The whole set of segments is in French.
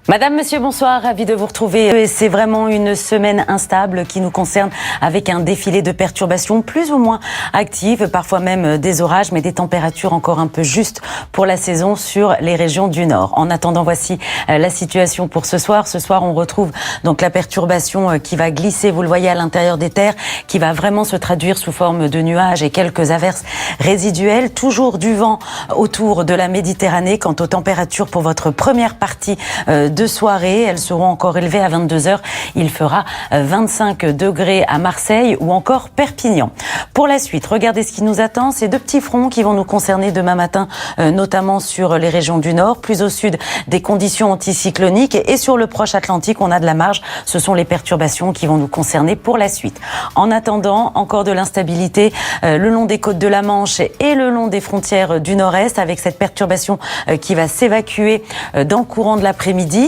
Madame, monsieur, bonsoir, ravi de vous retrouver. C'est vraiment une semaine instable qui nous concerne avec un défilé de perturbations plus ou moins actives, parfois même des orages, mais des températures encore un peu justes pour la saison sur les régions du Nord. En attendant, voici la situation pour ce soir. Ce soir, on retrouve donc la perturbation qui va glisser, vous le voyez, à l'intérieur des terres, qui va vraiment se traduire sous forme de nuages et quelques averses résiduelles. Toujours du vent autour de la Méditerranée. Quant aux températures pour votre première partie de soirée, elles seront encore élevées à 22h. Il fera 25 degrés à Marseille ou encore Perpignan. Pour la suite, regardez ce qui nous attend. Ces deux petits fronts qui vont nous concerner demain matin, notamment sur les régions du Nord. Plus au sud, des conditions anticycloniques. Et sur le proche Atlantique, on a de la marge. Ce sont les perturbations qui vont nous concerner pour la suite. En attendant, encore de l'instabilité le long des côtes de la Manche et le long des frontières du Nord-Est, avec cette perturbation qui va s'évacuer dans le courant de l'après-midi.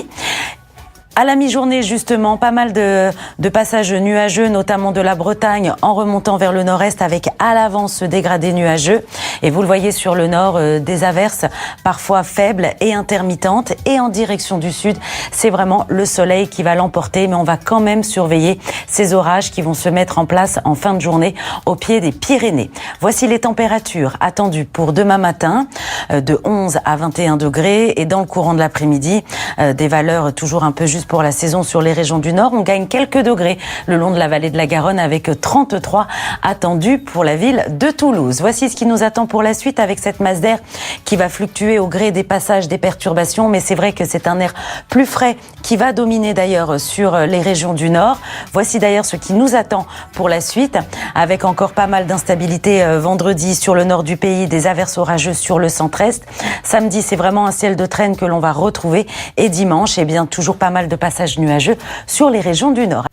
À la mi-journée, justement, pas mal de passages nuageux, notamment de la Bretagne, en remontant vers le nord-est, avec à l'avance ce dégradé nuageux. Et vous le voyez sur le nord, des averses parfois faibles et intermittentes. Et en direction du sud, c'est vraiment le soleil qui va l'emporter. Mais on va quand même surveiller ces orages qui vont se mettre en place en fin de journée au pied des Pyrénées. Voici les températures attendues pour demain matin, de 11 à 21 degrés. Et dans le courant de l'après-midi, des valeurs toujours un peu justes pour la saison sur les régions du Nord. On gagne quelques degrés le long de la vallée de la Garonne avec 33 attendus pour la ville de Toulouse. Voici ce qui nous attend pour la suite avec cette masse d'air qui va fluctuer au gré des passages des perturbations. Mais c'est vrai que c'est un air plus frais qui va dominer d'ailleurs sur les régions du Nord. Voici d'ailleurs ce qui nous attend pour la suite avec encore pas mal d'instabilité vendredi sur le nord du pays, des averses orageuses sur le centre-est. Samedi, c'est vraiment un ciel de traîne que l'on va retrouver. Et dimanche, eh bien, toujours pas mal de passages nuageux sur les régions du Nord.